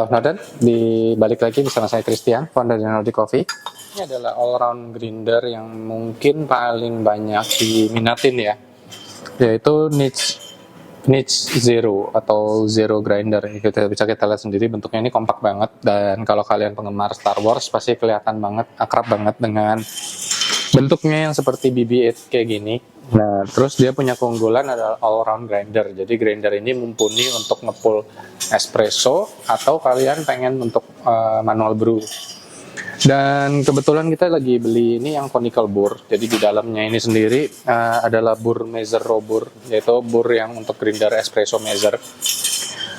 Hello Northern, balik lagi bersama saya Christian, founder dari Nordic Coffee. Ini adalah all-round grinder yang mungkin paling banyak diminatin ya, yaitu Niche Zero atau Zero Grinder. Bisa kita lihat sendiri bentuknya ini kompak banget, dan kalau kalian penggemar Star Wars pasti kelihatan banget, akrab banget dengan bentuknya yang seperti BB-8 kayak gini. Nah, terus dia punya keunggulan adalah all-round grinder. Jadi grinder ini mumpuni untuk ngepull espresso atau kalian pengen untuk manual brew. Dan kebetulan kita lagi beli ini yang conical bur. Jadi di dalamnya ini sendiri adalah bur Mazer raw bur, yaitu bur yang untuk grinder espresso Mazer.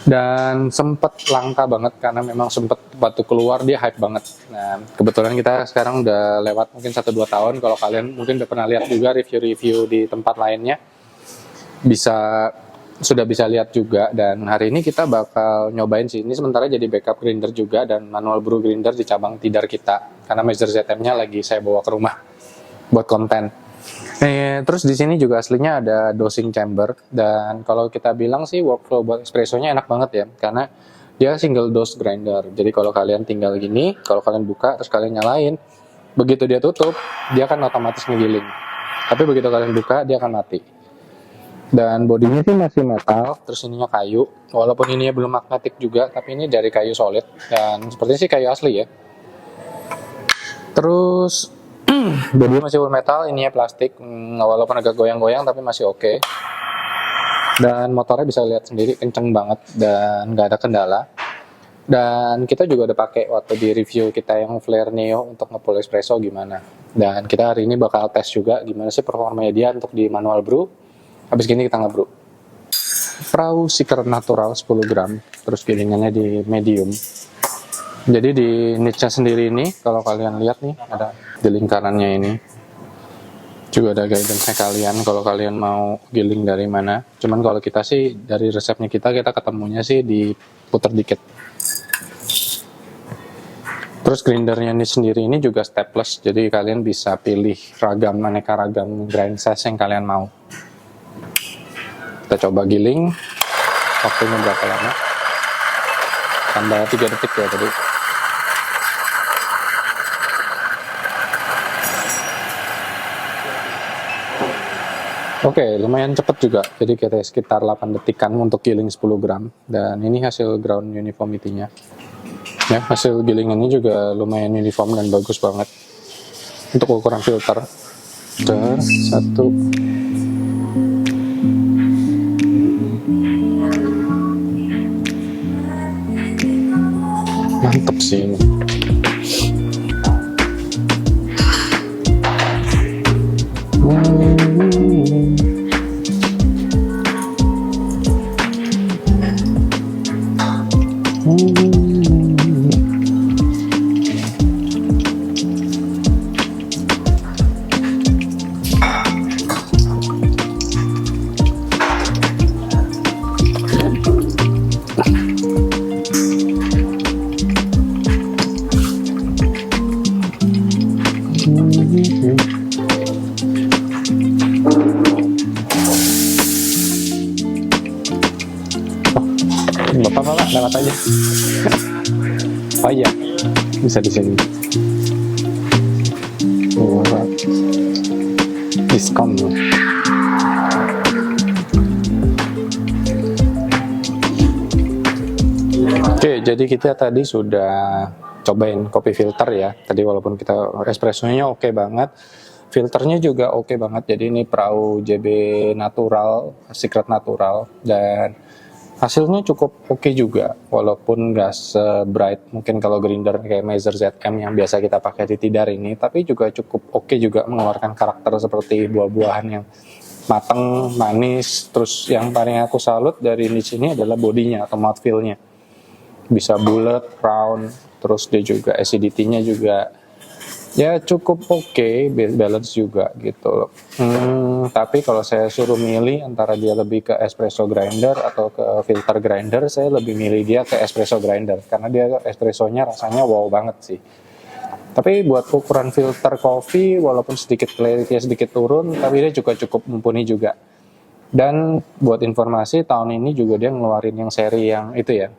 Dan sempat langka banget karena memang sempat waktu keluar dia hype banget. Nah, kebetulan kita sekarang udah lewat mungkin 1-2 tahun. Kalau kalian mungkin udah pernah lihat juga review-review di tempat lainnya, sudah bisa lihat juga. Dan hari ini kita bakal nyobain sih. Ini sementara jadi backup grinder juga dan manual brew grinder di cabang Tidar kita. Karena Mazer ZM-nya lagi saya bawa ke rumah buat konten. Terus di sini juga aslinya ada dosing chamber, dan kalau kita bilang sih workflow buat espressonya enak banget ya, karena dia single dose grinder. Jadi kalau kalian tinggal gini, kalau kalian buka terus kalian nyalain, begitu dia tutup dia akan otomatis ngegiling. Tapi begitu kalian buka dia akan mati. Dan bodinya sih masih metal, terus ininya kayu. Walaupun ininya belum magnetik juga, tapi ini dari kayu solid dan sepertinya sih kayu asli ya. Terus bodinya masih full metal, ininya plastik, walaupun agak goyang-goyang tapi masih oke. Dan motornya bisa lihat sendiri kenceng banget dan nggak ada kendala. Dan kita juga udah pakai waktu di review kita yang Flare Neo untuk ngepull espresso gimana. Dan kita hari ini bakal tes juga gimana sih performanya dia untuk di manual brew. Habis gini kita ngebrew. Prau Secret Natural 10 gram, terus gilingannya di medium. Jadi di niche-nya sendiri ini, kalau kalian lihat nih, ada di lingkarannya ini. Juga ada guidance-nya kalian, kalau kalian mau giling dari mana. Cuman kalau kita sih, dari resepnya kita ketemunya sih diputer dikit. Terus grindernya ini sendiri ini juga stepless, jadi kalian bisa pilih aneka ragam grind size yang kalian mau. Kita coba giling, waktunya berapa lama? Tambah 3 detik ya tadi. Oke, lumayan cepet juga. Jadi kita sekitar 8 detikan untuk giling 10 gram. Dan ini hasil ground uniformity-nya. Ya, hasil gilingannya juga lumayan uniform dan bagus banget. Untuk ukuran filter. Satu. Mantep sih ini. Bapak lewat aja. Oh iya, bisa di sini. Diskon. Oke, jadi kita tadi sudah cobain kopi filter ya. Tadi walaupun kita espressonya oke banget, filternya juga oke banget. Jadi ini Prau JB Natural, Secret Natural, dan hasilnya cukup oke juga, walaupun nggak se-bright mungkin kalau grinder kayak Mazer ZM yang biasa kita pakai di Tidar ini, tapi juga cukup oke juga mengeluarkan karakter seperti buah-buahan yang matang, manis. Terus yang paling aku salut dari niche ini adalah bodinya atau mouthfeel-nya. Bisa bulat, round, terus dia juga acidity-nya juga ya cukup oke, balance juga gitu loh. Tapi kalau saya suruh milih antara dia lebih ke espresso grinder atau ke filter grinder, saya lebih milih dia ke espresso grinder karena dia espressonya rasanya wow banget sih. Tapi buat ukuran filter kopi, walaupun sedikit clarity sedikit turun, tapi dia juga cukup mumpuni juga. Dan buat informasi, tahun ini juga dia ngeluarin yang seri yang itu ya,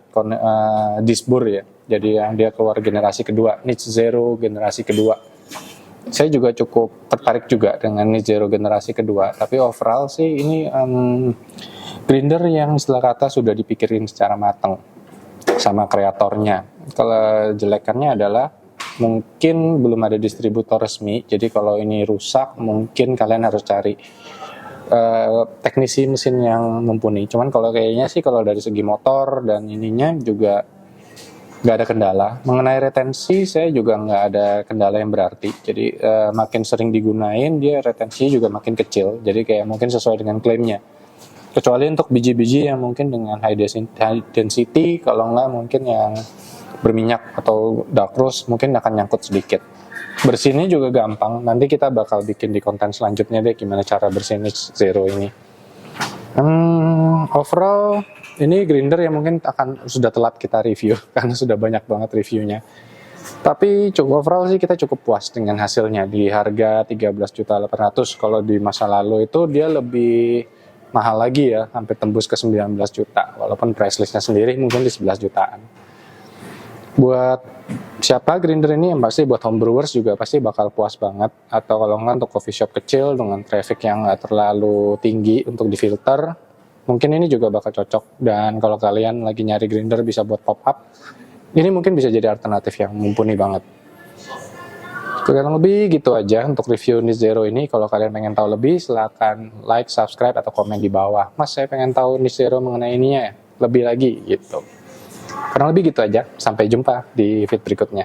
Disbur ya. Jadi yang dia keluar generasi kedua, Niche Zero generasi kedua. Saya juga cukup tertarik juga dengan Niche Zero generasi kedua. Tapi overall sih ini grinder yang istilah kata sudah dipikirin secara matang sama kreatornya. Kalau jelekannya adalah mungkin belum ada distributor resmi. Jadi kalau ini rusak, mungkin kalian harus cari teknisi mesin yang mumpuni. Cuman kalau kayaknya sih kalau dari segi motor dan ininya juga nggak ada kendala. Mengenai retensi saya juga nggak ada kendala yang berarti. Jadi makin sering digunain dia retensi juga makin kecil. Jadi kayak mungkin sesuai dengan klaimnya. Kecuali untuk biji-biji yang mungkin dengan high density, kalau nggak mungkin yang berminyak atau dark roast mungkin akan nyangkut sedikit. Bersihnya juga gampang, nanti kita bakal bikin di konten selanjutnya deh gimana cara bersihin Niche Zero ini. Overall ini grinder yang mungkin akan sudah telat kita review karena sudah banyak banget reviewnya. Tapi cukup overall sih kita cukup puas dengan hasilnya di harga 13.800.000. Kalau di masa lalu itu dia lebih mahal lagi ya, hampir tembus ke 19 juta. Walaupun price listnya sendiri mungkin di 11 jutaan. Buat siapa grinder ini yang pasti buat homebrewers juga pasti bakal puas banget. Atau kalau nggak untuk coffee shop kecil dengan traffic yang nggak terlalu tinggi untuk difilter, mungkin ini juga bakal cocok. Dan kalau kalian lagi nyari grinder bisa buat pop up, ini mungkin bisa jadi alternatif yang mumpuni banget. Kurang lebih gitu aja untuk review Niche Zero ini. Kalau kalian pengen tahu lebih, silahkan like, subscribe, atau komen di bawah. Mas, saya pengen tahu Niche Zero mengenai ininya ya, lebih lagi gitu. Kurang lebih gitu aja. Sampai jumpa di feed berikutnya.